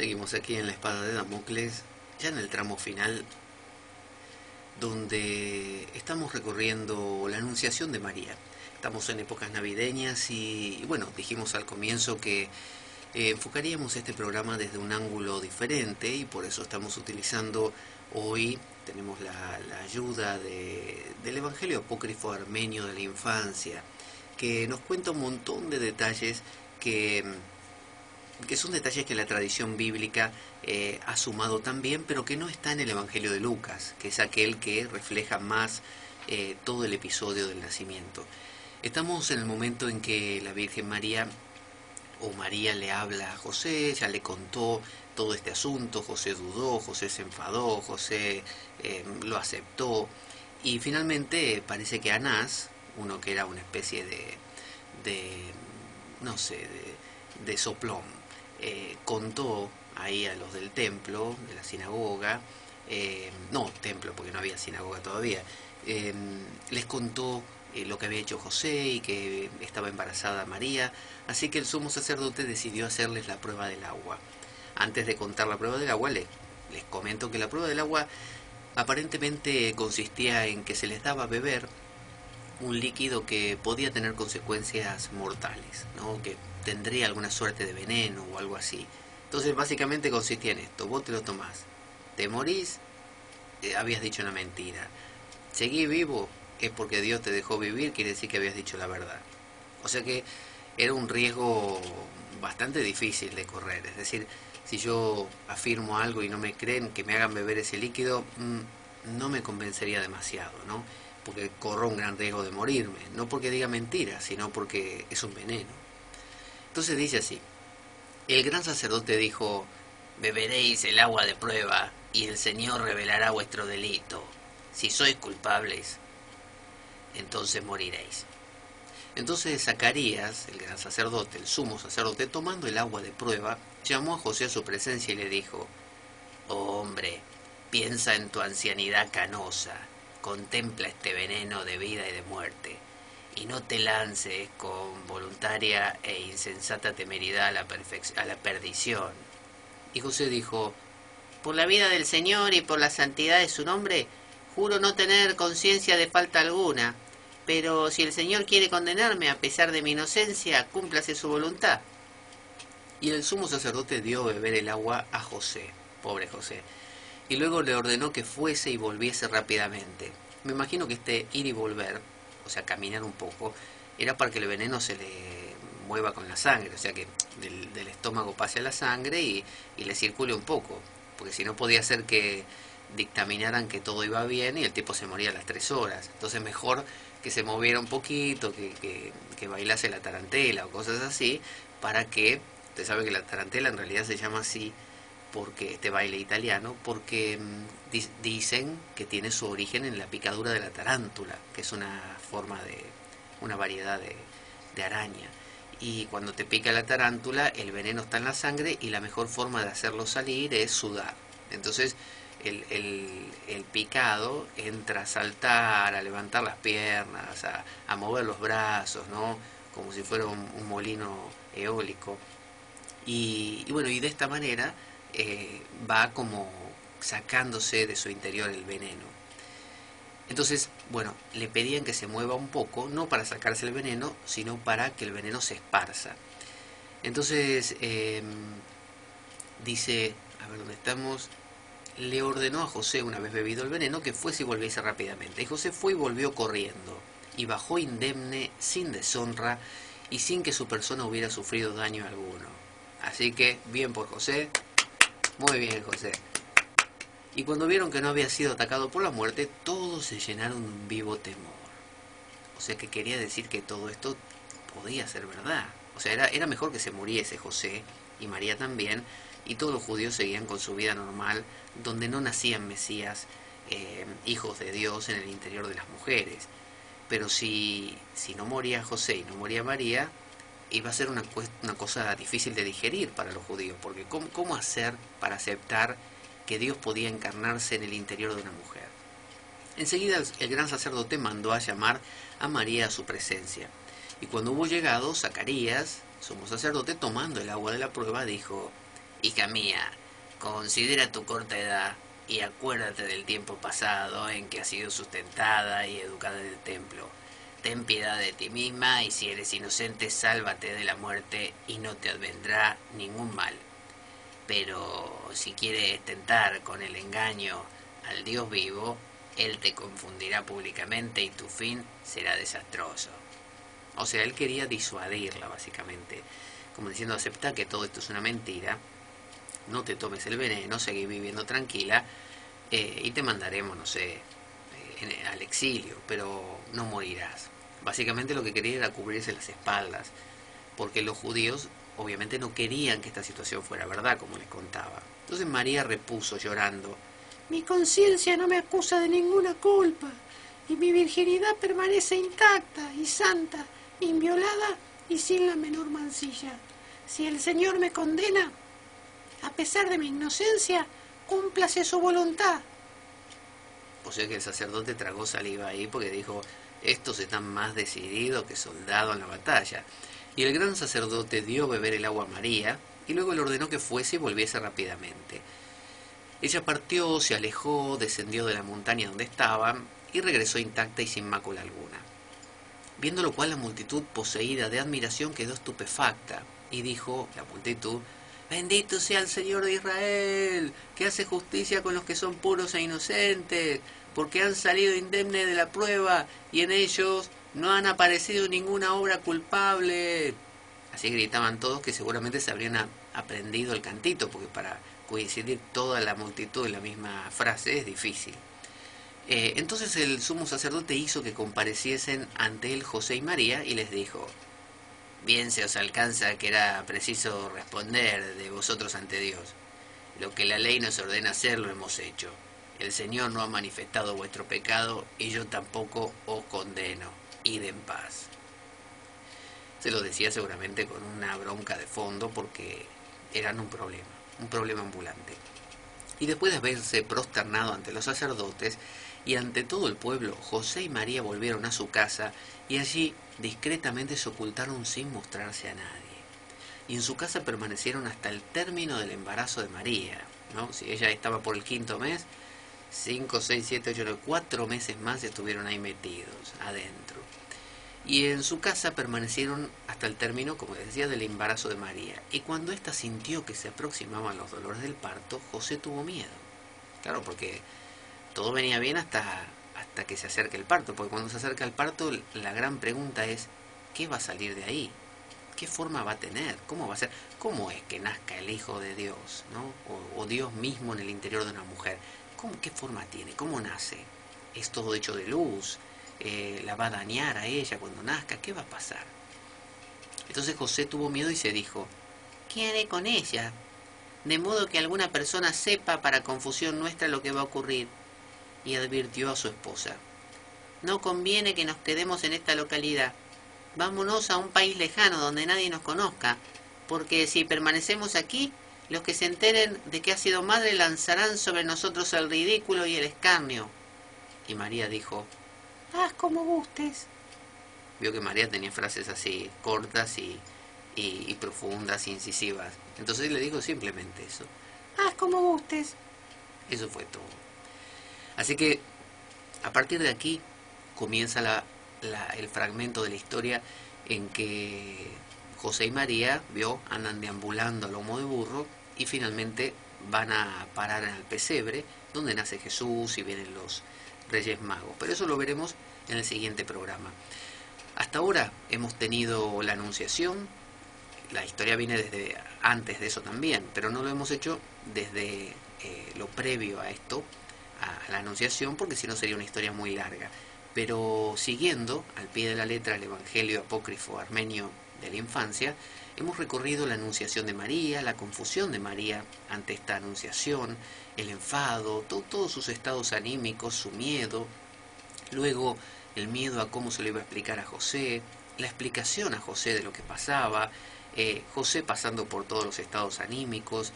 Seguimos aquí en la espada de Damocles, ya en el tramo final, donde estamos recorriendo la Anunciación de María. Estamos en épocas navideñas y bueno, dijimos al comienzo que enfocaríamos este programa desde un ángulo diferente y por eso estamos utilizando hoy, tenemos la ayuda del Evangelio Apócrifo Armenio de la Infancia, que nos cuenta un montón de detalles que son detalles que la tradición bíblica ha sumado también, pero que no está en el Evangelio de Lucas, que es aquel que refleja más todo el episodio del nacimiento. Estamos en el momento en que la Virgen María, o María le habla a José, ya le contó todo este asunto, José dudó, José se enfadó, José lo aceptó, y finalmente parece que Anás, uno que era una especie no sé, de soplón, contó ahí a los del templo, de la sinagoga, no templo porque no había sinagoga todavía, les contó lo que había hecho José y que estaba embarazada María, así que el sumo sacerdote decidió hacerles la prueba del agua. Antes de contar la prueba del agua, les comento que la prueba del agua aparentemente consistía en que se les daba a beber un líquido que podía tener consecuencias mortales, ¿no? Que tendría alguna suerte de veneno o algo así. Entonces básicamente consistía en esto: vos te lo tomás, te morís, habías dicho una mentira, seguí vivo, es porque Dios te dejó vivir, quiere decir que habías dicho la verdad. O sea que era un riesgo bastante difícil de correr, es decir, si yo afirmo algo y no me creen, que me hagan beber ese líquido, no me convencería demasiado, ¿no? Porque corro un gran riesgo de morirme, no porque diga mentiras, sino porque es un veneno. Entonces dice así: el gran sacerdote dijo: beberéis el agua de prueba y el Señor revelará vuestro delito. Si sois culpables, entonces moriréis. Entonces Zacarías, el gran sacerdote, el sumo sacerdote, tomando el agua de prueba, llamó a José a su presencia y le dijo: oh hombre, piensa en tu ancianidad canosa, contempla este veneno de vida y de muerte, y no te lances con voluntaria e insensata temeridad a la perdición. Y José dijo: por la vida del Señor y por la santidad de su nombre, juro no tener conciencia de falta alguna, pero si el Señor quiere condenarme a pesar de mi inocencia, cúmplase su voluntad. Y el sumo sacerdote dio a beber el agua a José, pobre José, y luego le ordenó que fuese y volviese rápidamente. Me imagino que este ir y volver, o sea, caminar un poco, era para que el veneno se le mueva con la sangre, o sea, que del estómago pase a la sangre y le circule un poco, porque si no podía ser que dictaminaran que todo iba bien y el tipo se moría a las 3 horas. Entonces mejor que se moviera un poquito, que bailase la tarantela o cosas así, para que, usted sabe que la tarantela en realidad se llama así, porque este baile italiano, porque dicen que tiene su origen en la picadura de la tarántula, que es una forma de, una variedad de araña. Y cuando te pica la tarántula, el veneno está en la sangre y la mejor forma de hacerlo salir es sudar. Entonces el picado entra a saltar, a levantar las piernas, a mover los brazos, ¿no? Como si fuera un molino eólico. Y bueno, y de esta manera va como sacándose de su interior el veneno. Entonces, bueno, le pedían que se mueva un poco, no para sacarse el veneno, sino para que el veneno se esparza. Entonces, dice, a ver dónde estamos, le ordenó a José, una vez bebido el veneno, que fuese y volviese rápidamente. Y José fue y volvió corriendo, y bajó indemne, sin deshonra, y sin que su persona hubiera sufrido daño alguno. Así que, bien por José, muy bien José. Y cuando vieron que no había sido atacado por la muerte, todos se llenaron de un vivo temor. O sea que quería decir que todo esto podía ser verdad. O sea, era mejor que se muriese José y María también, y todos los judíos seguían con su vida normal, donde no nacían Mesías, hijos de Dios en el interior de las mujeres. Pero si no moría José y no moría María, iba a ser una cosa difícil de digerir para los judíos, porque ¿cómo hacer para aceptar que Dios podía encarnarse en el interior de una mujer? Enseguida el gran sacerdote mandó a llamar a María a su presencia, y cuando hubo llegado, Zacarías, sumo sacerdote, tomando el agua de la prueba, dijo: Hija mía, considera tu corta edad y acuérdate del tiempo pasado en que has sido sustentada y educada en el templo. Ten piedad de ti misma y si eres inocente, sálvate de la muerte y no te advendrá ningún mal. Pero si quieres tentar con el engaño al Dios vivo, Él te confundirá públicamente y tu fin será desastroso. O sea, él quería disuadirla, básicamente, como diciendo, acepta que todo esto es una mentira, no te tomes el veneno, seguí viviendo tranquila, y te mandaremos, no sé, al exilio, pero no morirás. Básicamente lo que quería era cubrirse las espaldas, porque los judíos obviamente no querían que esta situación fuera verdad, como les contaba. Entonces María repuso llorando, mi conciencia no me acusa de ninguna culpa, y mi virginidad permanece intacta y santa, inviolada y sin la menor mancilla. Si el Señor me condena, a pesar de mi inocencia, cúmplase su voluntad. O sea que el sacerdote tragó saliva ahí porque dijo, estos están más decididos que soldados en la batalla. Y el gran sacerdote dio a beber el agua a María y luego le ordenó que fuese y volviese rápidamente. Ella partió, se alejó, descendió de la montaña donde estaban y regresó intacta y sin mácula alguna. Viendo lo cual la multitud, poseída de admiración, quedó estupefacta y dijo la multitud, bendito sea el Señor de Israel, que hace justicia con los que son puros e inocentes, porque han salido indemnes de la prueba y en ellos no han aparecido ninguna obra culpable. Así gritaban todos, que seguramente se habrían aprendido el cantito, porque para coincidir toda la multitud en la misma frase es difícil. Entonces el sumo sacerdote hizo que compareciesen ante él José y María y les dijo, bien se os alcanza que era preciso responder de vosotros ante Dios. Lo que la ley nos ordena hacer lo hemos hecho. El Señor no ha manifestado vuestro pecado y yo tampoco os condeno. Id en paz. Se lo decía seguramente con una bronca de fondo porque eran un problema ambulante. Y después de haberse prosternado ante los sacerdotes y ante todo el pueblo, José y María volvieron a su casa y allí discretamente se ocultaron sin mostrarse a nadie. Y en su casa permanecieron hasta el término del embarazo de María, ¿no? Si ella estaba por el 5.º mes, 5, 6, 7, 8, 9, 4 meses más estuvieron ahí metidos, adentro. Y en su casa permanecieron hasta el término, como les decía, del embarazo de María. Y cuando ésta sintió que se aproximaban los dolores del parto, José tuvo miedo. Claro, porque todo venía bien hasta que se acerque el parto, porque cuando se acerca el parto, la gran pregunta es, ¿qué va a salir de ahí? ¿Qué forma va a tener? ¿Cómo va a ser? ¿Cómo es que nazca el Hijo de Dios, ¿no? O Dios mismo en el interior de una mujer? ¿Qué forma tiene? ¿Cómo nace? ¿Es todo hecho de luz? ¿La va a dañar a ella cuando nazca? ¿Qué va a pasar? Entonces José tuvo miedo y se dijo, ¿qué haré con ella? De modo que alguna persona sepa para confusión nuestra lo que va a ocurrir. Y advirtió a su esposa, no conviene que nos quedemos en esta localidad. Vámonos a un país lejano donde nadie nos conozca, porque si permanecemos aquí, los que se enteren de que ha sido madre lanzarán sobre nosotros el ridículo y el escarnio. Y María dijo, haz como gustes. Vio que María tenía frases así, cortas y profundas, incisivas. Entonces le dijo simplemente eso. Haz como gustes. Eso fue todo. Así que, a partir de aquí, comienza el fragmento de la historia en que José y María, andan deambulando a lomo de burro y finalmente van a parar en el pesebre, donde nace Jesús y vienen los Reyes Magos. Pero eso lo veremos en el siguiente programa. Hasta ahora hemos tenido la Anunciación, la historia viene desde antes de eso también, pero no lo hemos hecho desde lo previo a esto, a la Anunciación, porque si no sería una historia muy larga. Pero siguiendo al pie de la letra el Evangelio apócrifo armenio de la infancia, hemos recorrido la Anunciación de María, la confusión de María ante esta Anunciación, el enfado, todos sus estados anímicos, su miedo, luego el miedo a cómo se lo iba a explicar a José, la explicación a José de lo que pasaba, José pasando por todos los estados anímicos,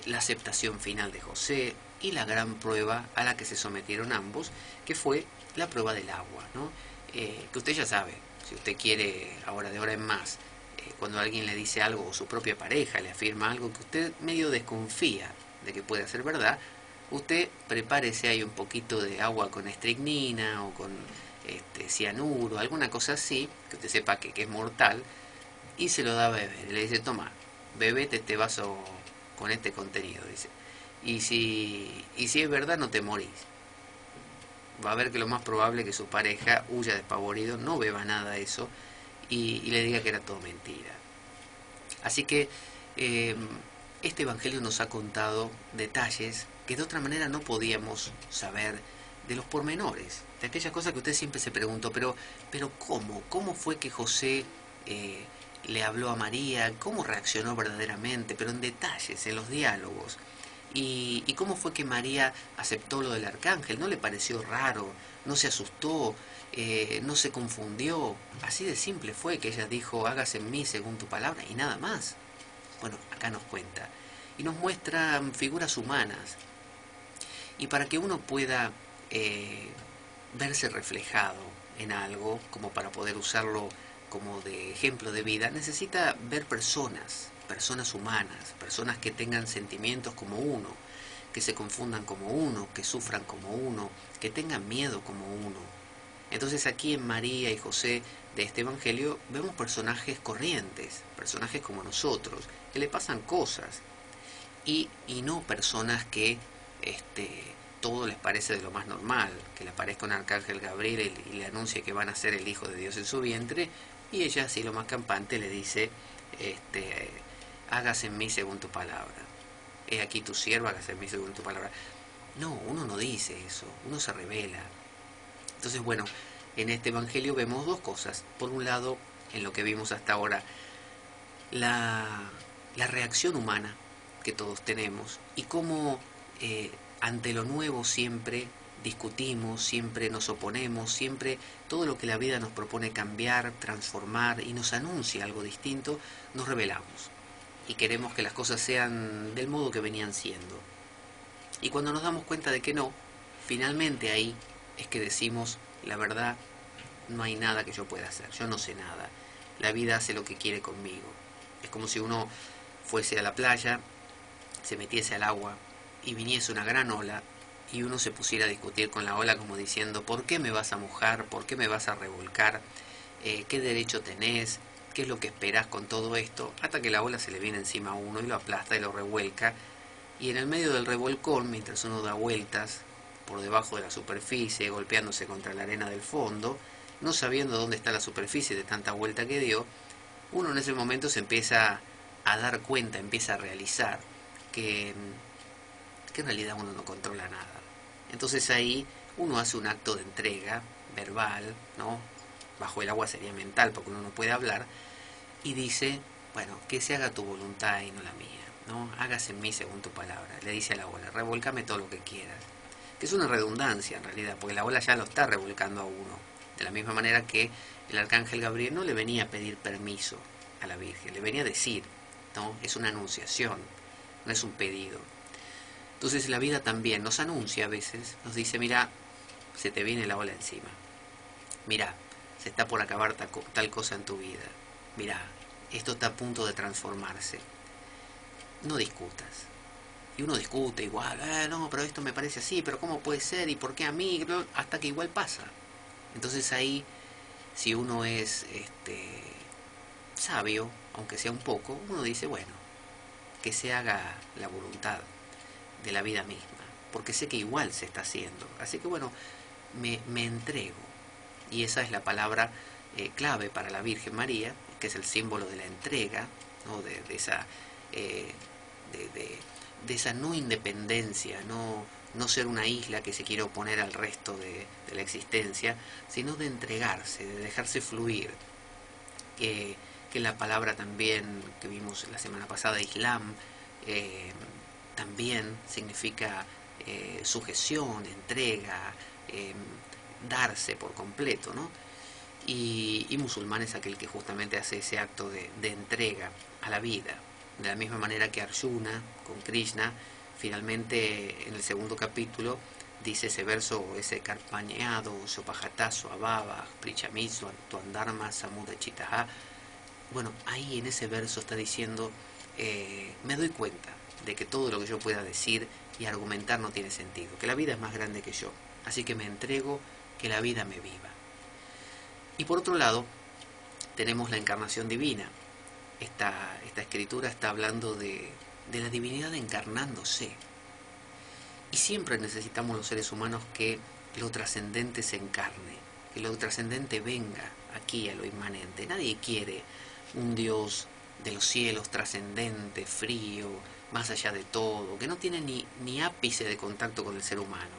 la aceptación final de José y la gran prueba a la que se sometieron ambos, que fue la prueba del agua, ¿no? Que usted ya sabe, si usted quiere ahora de ahora en más cuando alguien le dice algo, o su propia pareja le afirma algo que usted medio desconfía de que pueda ser verdad, usted prepárese ahí un poquito de agua con estricnina o con cianuro, alguna cosa así, que usted sepa que es mortal, y se lo da a beber. Y le dice, toma, bebete este vaso con este contenido, dice. Y si es verdad, no te morís. Va a ver que lo más probable es que su pareja huya despavorido, no beba nada de eso y le diga que era todo mentira. Así que eh, este Evangelio nos ha contado detalles que de otra manera no podíamos saber, de los pormenores, de aquellas cosas que usted siempre se preguntó, pero ¿cómo? ¿Cómo fue que José le habló a María? ¿Cómo reaccionó verdaderamente? Pero en detalles, en los diálogos. ¿Y cómo fue que María aceptó lo del arcángel? ¿No le pareció raro? ¿No se asustó? ¿No se confundió? Así de simple fue que ella dijo, hágase en mí según tu palabra, y nada más. Bueno, acá nos cuenta. Y nos muestra figuras humanas. Y para que uno pueda verse reflejado en algo, como para poder usarlo como de ejemplo de vida, necesita ver personas humanas, personas que tengan sentimientos como uno, que se confundan como uno, que sufran como uno, que tengan miedo como uno. Entonces aquí en María y José de este Evangelio vemos personajes corrientes, personajes como nosotros, que le pasan cosas, y no personas que todo les parece de lo más normal, que le aparezca un arcángel Gabriel y le anuncie que van a ser el Hijo de Dios en su vientre, y ella así lo más campante le dice, hágase en mí según tu palabra. He aquí tu sierva, hágase en mí según tu palabra. No, uno no dice eso, uno se revela. Entonces, bueno, en este Evangelio vemos dos cosas. Por un lado, en lo que vimos hasta ahora, la reacción humana que todos tenemos y cómo ante lo nuevo siempre discutimos, siempre nos oponemos, siempre todo lo que la vida nos propone cambiar, transformar y nos anuncia algo distinto, nos rebelamos y queremos que las cosas sean del modo que venían siendo. Y cuando nos damos cuenta de que no, finalmente ahí es que decimos, la verdad, no hay nada que yo pueda hacer, yo no sé nada, la vida hace lo que quiere conmigo. Es como si uno fuese a la playa, se metiese al agua y viniese una gran ola y uno se pusiera a discutir con la ola como diciendo, ¿por qué me vas a mojar? ¿Por qué me vas a revolcar? ¿Qué derecho tenés? ¿Qué es lo que esperás con todo esto? Hasta que la ola se le viene encima a uno y lo aplasta y lo revuelca. Y en el medio del revolcón, mientras uno da vueltas por debajo de la superficie, golpeándose contra la arena del fondo, no sabiendo dónde está la superficie de tanta vuelta que dio, uno en ese momento se empieza a dar cuenta, empieza a realizar que en realidad uno no controla nada. Entonces ahí uno hace un acto de entrega verbal, ¿no? Bajo el agua sería mental porque uno no puede hablar, y dice, bueno, que se haga tu voluntad y no la mía, ¿no? Hágase en mí según tu palabra. Le dice a la ola, revolcame todo lo que quieras. Que es una redundancia en realidad, porque la ola ya lo está revolcando a uno. De la misma manera que el arcángel Gabriel no le venía a pedir permiso a la Virgen, le venía a decir, ¿no? Es una anunciación, no es un pedido. Entonces la vida también nos anuncia a veces, nos dice, mira, se te viene la ola encima. Mira, se está por acabar tal cosa en tu vida. Mira, esto está a punto de transformarse. No discutas. Y uno discute igual, no, pero esto me parece así, pero ¿cómo puede ser? ¿Y por qué a mí? Hasta que igual pasa. Entonces ahí, si uno es sabio, aunque sea un poco, uno dice, bueno, que se haga la voluntad de la vida misma, porque sé que igual se está haciendo. Así que bueno, me entrego. Y esa es la palabra clave para la Virgen María, que es el símbolo de la entrega, ¿no? de esa de esa no independencia, no ser una isla que se quiere oponer al resto de la existencia, sino de entregarse, de dejarse fluir. Que la palabra también que vimos la semana pasada, Islam, también significa sujeción, entrega, darse por completo, ¿no? Y musulmán es aquel que justamente hace ese acto de entrega a la vida. De la misma manera que Arjuna, con Krishna, finalmente en el segundo capítulo dice ese verso, ese carpañado, sopajatazo, ababa, prichamiso, tuandharma, samudachitaha, Bueno, ahí en ese verso está diciendo, me doy cuenta de que todo lo que yo pueda decir y argumentar no tiene sentido, que la vida es más grande que yo, así que me entrego, que la vida me viva. Y por otro lado, tenemos la encarnación divina. Esta escritura está hablando de la divinidad encarnándose. Y siempre necesitamos los seres humanos que lo trascendente se encarne, que lo trascendente venga aquí a lo inmanente. Nadie quiere un Dios de los cielos trascendente, frío, más allá de todo, que no tiene ni ápice de contacto con el ser humano,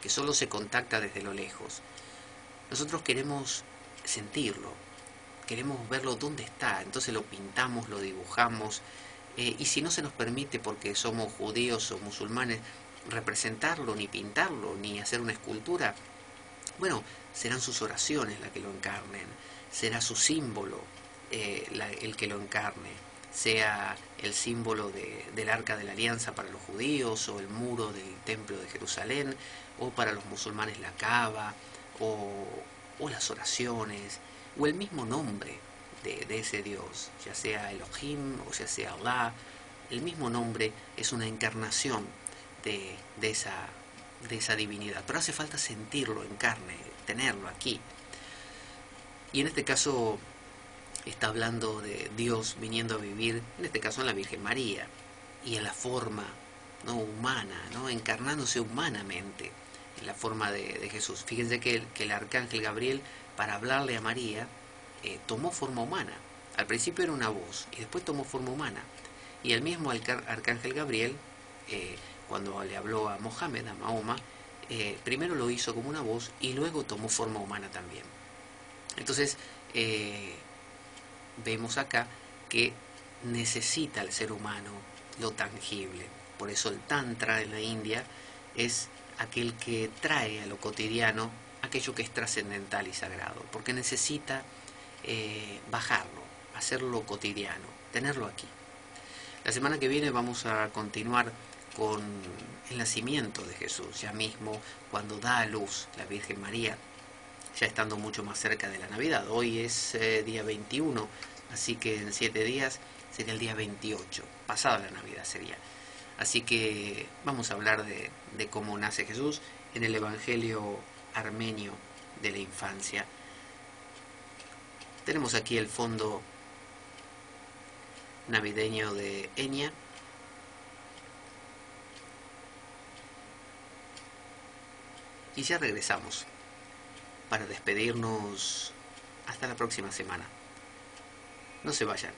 que solo se contacta desde lo lejos. Nosotros queremos sentirlo, queremos verlo dónde está, entonces lo pintamos, lo dibujamos, y si no se nos permite porque somos judíos o musulmanes representarlo, ni pintarlo, ni hacer una escultura, bueno, serán sus oraciones las que lo encarnen, será su símbolo el que lo encarne, sea el símbolo del arca de la alianza para los judíos, o el muro del templo de Jerusalén, o para los musulmanes la Kaaba, o las oraciones, o el mismo nombre de ese Dios, ya sea Elohim o ya sea Allah. El mismo nombre es una encarnación de esa divinidad, pero hace falta sentirlo en carne, tenerlo aquí. Y en este caso está hablando de Dios viniendo a vivir, en este caso en la Virgen María, y en la forma, ¿no?, humana, ¿no?, encarnándose humanamente en la forma de Jesús. Fíjense que el arcángel Gabriel, para hablarle a María, tomó forma humana. Al principio era una voz y después tomó forma humana. Y el mismo arcángel Gabriel, cuando le habló a Mohammed, a Mahoma, primero lo hizo como una voz y luego tomó forma humana también. Entonces, vemos acá que necesita el ser humano lo tangible. Por eso el Tantra en la India es aquel que trae a lo cotidiano aquello que es trascendental y sagrado, porque necesita bajarlo, hacerlo cotidiano, tenerlo aquí. La semana que viene vamos a continuar con el nacimiento de Jesús, ya mismo cuando da a luz la Virgen María, ya estando mucho más cerca de la Navidad. Hoy es día 21, así que en 7 días sería el día 28, pasada la Navidad sería. Así que vamos a hablar de cómo nace Jesús en el Evangelio armenio de la infancia. Tenemos aquí el fondo navideño de Enya. Y ya regresamos para despedirnos hasta la próxima semana. No se vayan.